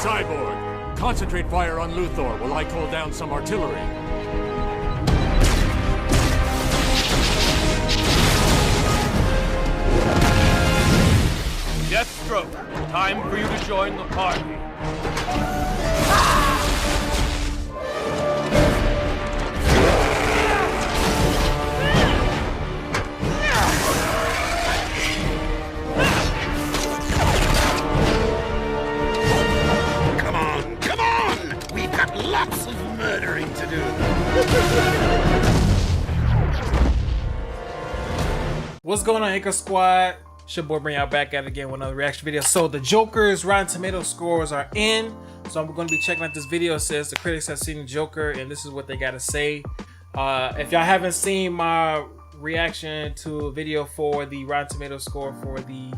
Cyborg, concentrate fire on Luthor while I call down some artillery. Deathstroke, time for you to join the party. Come on! We've got lots of murdering to do. What's going on, Anchor Squad? It's your boy, bring y'all back at it again with another reaction video. So the Joker's Rotten Tomato scores are in. So I'm going to be checking out this video. It says the critics have seen the Joker and this is what they got to say. If y'all haven't seen my reaction to a video for the Rotten Tomato score for the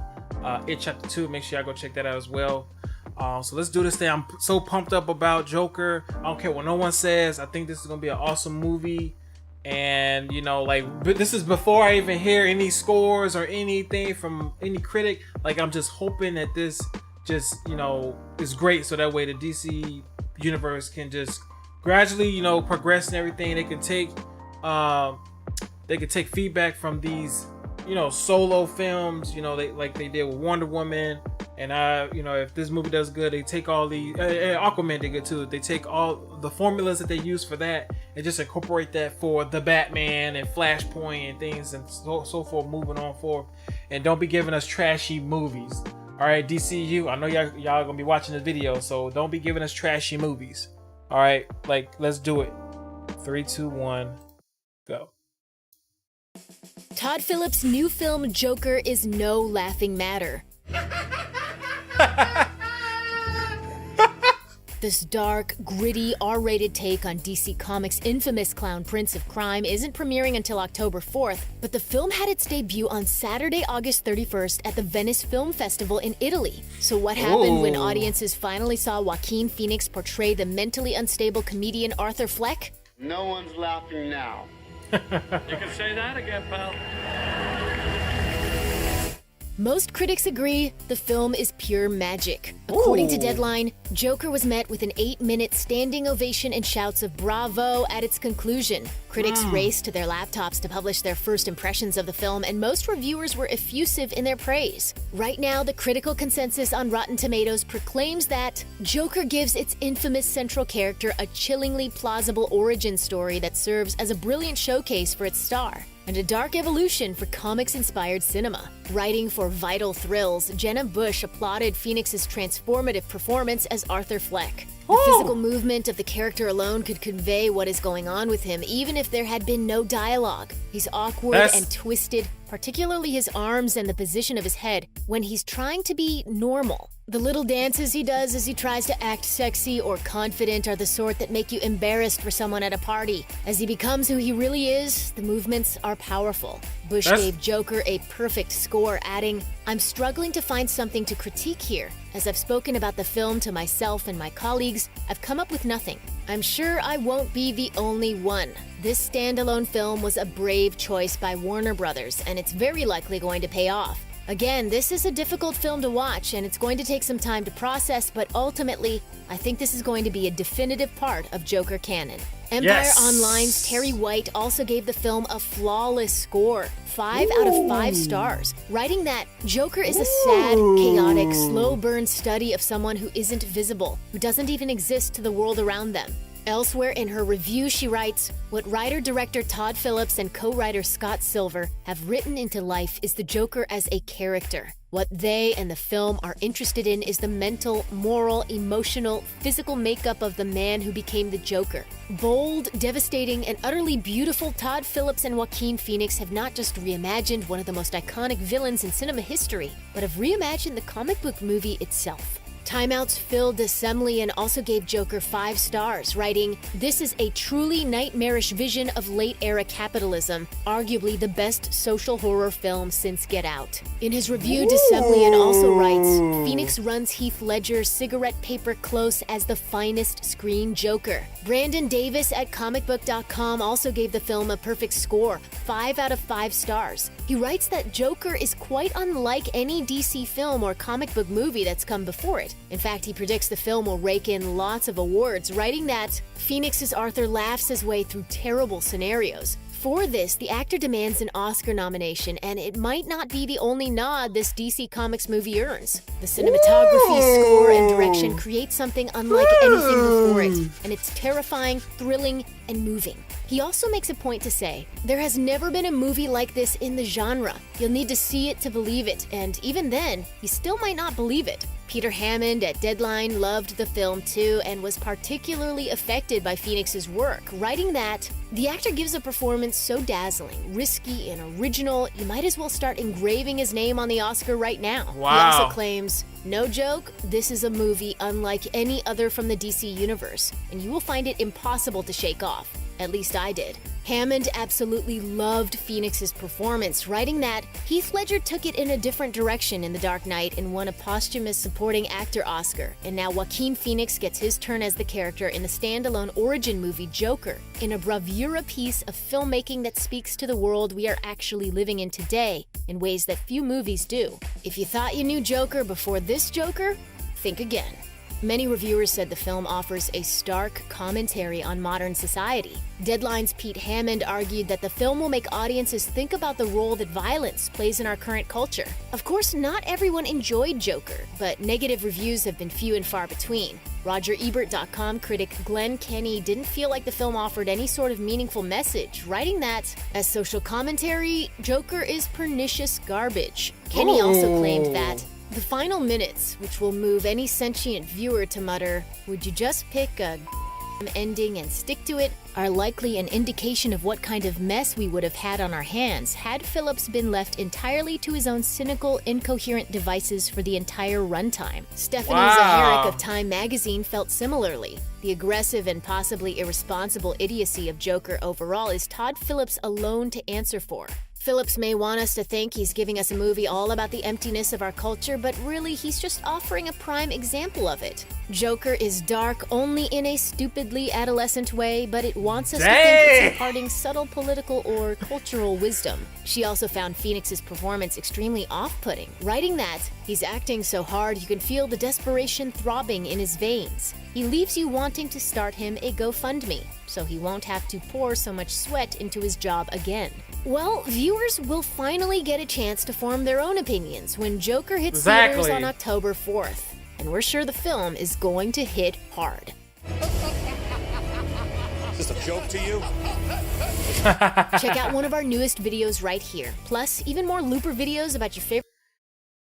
It Chapter 2, make sure y'all go check that out as well. So let's do this thing. I'm so pumped up about Joker. I don't care what no one says. I think this is going to be an awesome movie. And you know, like, this is before I even hear any scores or anything from any critic. Like, I'm just hoping that this just, you know, is great, so that way the DC universe can just gradually, you know, progress and everything. They can take feedback from these, you know, solo films, you know, like they did with Wonder Woman. And you know, if this movie does good, they take all the Aquaman did good too. They take all the formulas that they use for that and just incorporate that for the Batman and Flashpoint and things and so forth, moving on forth. And don't be giving us trashy movies. All right, DCU, I know y'all gonna be watching this video, so don't be giving us trashy movies. All right, like, let's do it. 3, 2, 1, go. Todd Phillips' new film Joker is no laughing matter. This dark, gritty, R-rated take on DC Comics' infamous clown Prince of Crime isn't premiering until October 4th, but the film had its debut on Saturday, August 31st at the Venice Film Festival in Italy. So what happened when audiences finally saw Joaquin Phoenix portray the mentally unstable comedian Arthur Fleck? No one's laughing now. You can say that again, pal. Most critics agree the film is pure magic. According to Deadline, Joker was met with an 8-minute standing ovation and shouts of bravo at its conclusion. Critics raced to their laptops to publish their first impressions of the film, and most reviewers were effusive in their praise. Right now, the critical consensus on Rotten Tomatoes proclaims that Joker gives its infamous central character a chillingly plausible origin story that serves as a brilliant showcase for its star, and a dark evolution for comics-inspired cinema. Writing for Vital Thrills, Jenna Bush applauded Phoenix's transformative performance as Arthur Fleck. The physical movement of the character alone could convey what is going on with him, even if there had been no dialogue. He's awkward and twisted, particularly his arms and the position of his head, when he's trying to be normal. The little dances he does as he tries to act sexy or confident are the sort that make you embarrassed for someone at a party. As he becomes who he really is, the movements are powerful. Bush gave Joker a perfect score, adding, "I'm struggling to find something to critique here. As I've spoken about the film to myself and my colleagues, I've come up with nothing. I'm sure I won't be the only one. This standalone film was a brave choice by Warner Brothers, and it's very likely going to pay off. Again, this is a difficult film to watch, and it's going to take some time to process, but ultimately, I think this is going to be a definitive part of Joker canon." Empire Online's Terry White also gave the film a flawless score, 5 out of 5 stars, writing that Joker is a sad, chaotic, slow-burn study of someone who isn't visible, who doesn't even exist to the world around them. Elsewhere in her review, she writes, "What writer-director Todd Phillips and co-writer Scott Silver have written into life is the Joker as a character. What they and the film are interested in is the mental, moral, emotional, physical makeup of the man who became the Joker. Bold, devastating, and utterly beautiful Todd Phillips and Joaquin Phoenix have not just reimagined one of the most iconic villains in cinema history, but have reimagined the comic book movie itself." Time Out's Phil DeSemlian also gave Joker 5 stars, writing, "This is a truly nightmarish vision of late-era capitalism, arguably the best social horror film since Get Out." In his review, DeSemlian also writes, "Phoenix runs Heath Ledger's cigarette paper close as the finest screen Joker. Brandon Davis at comicbook.com also gave the film a perfect score, 5 out of 5 stars. He writes that Joker is quite unlike any DC film or comic book movie that's come before it. In fact, he predicts the film will rake in lots of awards, writing that Phoenix's Arthur laughs his way through terrible scenarios. For this, the actor demands an Oscar nomination, and it might not be the only nod this DC Comics movie earns. The cinematography, score, and direction create something unlike anything before it, and it's terrifying, thrilling, and moving. He also makes a point to say, there has never been a movie like this in the genre. You'll need to see it to believe it, and even then, you still might not believe it. Peter Hammond at Deadline loved the film too and was particularly affected by Phoenix's work, writing that, the actor gives a performance so dazzling, risky, and original, you might as well start engraving his name on the Oscar right now. Wow. He also claims, no joke, this is a movie unlike any other from the DC universe, and you will find it impossible to shake off. At least I did. Hammond absolutely loved Phoenix's performance, writing that Heath Ledger took it in a different direction in The Dark Knight and won a posthumous supporting actor Oscar, and now Joaquin Phoenix gets his turn as the character in the standalone origin movie Joker, in a bravura piece of filmmaking that speaks to the world we are actually living in today in ways that few movies do. If you thought you knew Joker before this Joker, think again. Many reviewers said the film offers a stark commentary on modern society. Deadline's Pete Hammond argued that the film will make audiences think about the role that violence plays in our current culture. Of course, not everyone enjoyed Joker, but negative reviews have been few and far between. RogerEbert.com critic Glenn Kenny didn't feel like the film offered any sort of meaningful message, writing that, as social commentary, Joker is pernicious garbage. Kenny also claimed that the final minutes, which will move any sentient viewer to mutter, would you just pick a ending and stick to it, are likely an indication of what kind of mess we would have had on our hands had Phillips been left entirely to his own cynical, incoherent devices for the entire runtime. Stephanie Zaharik of Time magazine felt similarly. The aggressive and possibly irresponsible idiocy of Joker overall is Todd Phillips alone to answer for. Phillips may want us to think he's giving us a movie all about the emptiness of our culture, but really he's just offering a prime example of it. Joker is dark only in a stupidly adolescent way, but it wants us to think it's imparting subtle political or cultural wisdom. She also found Phoenix's performance extremely off-putting, writing that he's acting so hard you can feel the desperation throbbing in his veins. He leaves you wanting to start him a GoFundMe, so he won't have to pour so much sweat into his job again. Well, viewers will finally get a chance to form their own opinions when Joker hits theaters on October 4th. And we're sure the film is going to hit hard. Is this a joke to you? Check out one of our newest videos right here. Plus, even more Looper videos about your favorite.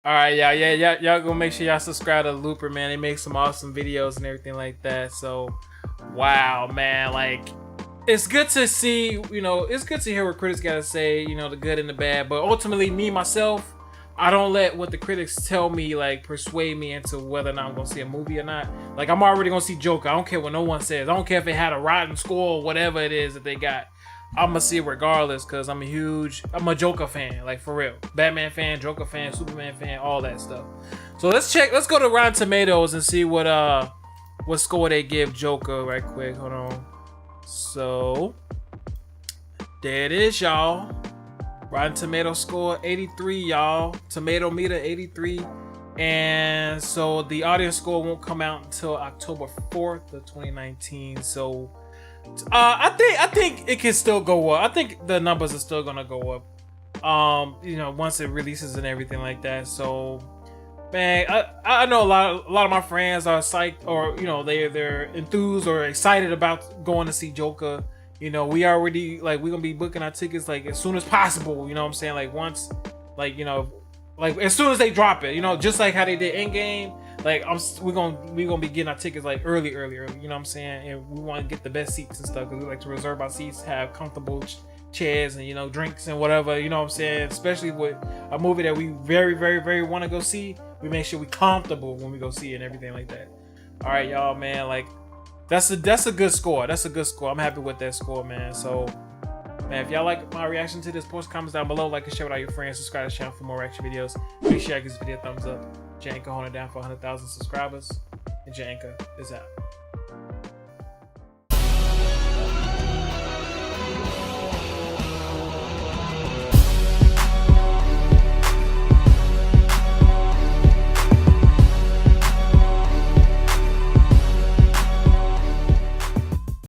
Alright, y'all go make sure y'all subscribe to Looper, man. They make some awesome videos and everything like that. So, wow, man, like, it's good to see, you know, it's good to hear what critics gotta say, you know, the good and the bad. But ultimately, me, myself, I don't let what the critics tell me, like, persuade me into whether or not I'm gonna see a movie or not. Like, I'm already gonna see Joker. I don't care what no one says. I don't care if it had a rotten score or whatever it is that they got. I'm gonna see it regardless, because I'm a Joker fan, like, for real. Batman fan, Joker fan, Superman fan, all that stuff. So let's go to Rotten Tomatoes and see what score they give Joker right quick. Hold on. So there it is, y'all. Rotten Tomato score 83, y'all. Tomato meter 83. And so the audience score won't come out until October 4th of 2019. So I think it can still go up. I think the numbers are still gonna go up. You know, once it releases and everything like that. So, man, I know a lot of my friends are psyched, or you know, they're enthused or excited about going to see Joker. You know, we already, like, we're gonna be booking our tickets like as soon as possible. You know what I'm saying? Like once, like, you know, like as soon as they drop it. You know, just like how they did Endgame. Like we're gonna be getting our tickets like early. You know what I'm saying? And we want to get the best seats and stuff, because we like to reserve our seats, have comfortable chairs and, you know, drinks and whatever. You know what I'm saying? Especially with a movie that we very want to go see, we make sure we're comfortable when we go see it and everything like that. All right, y'all, man. Like that's a good score. That's a good score. I'm happy with that score, man. So, man, if y'all like my reaction to this, post comments down below, like and share with all your friends, subscribe to the channel for more reaction videos. Make sure y'all give this video a thumbs up. Janka holding it down for 100,000 subscribers. And Janka is out.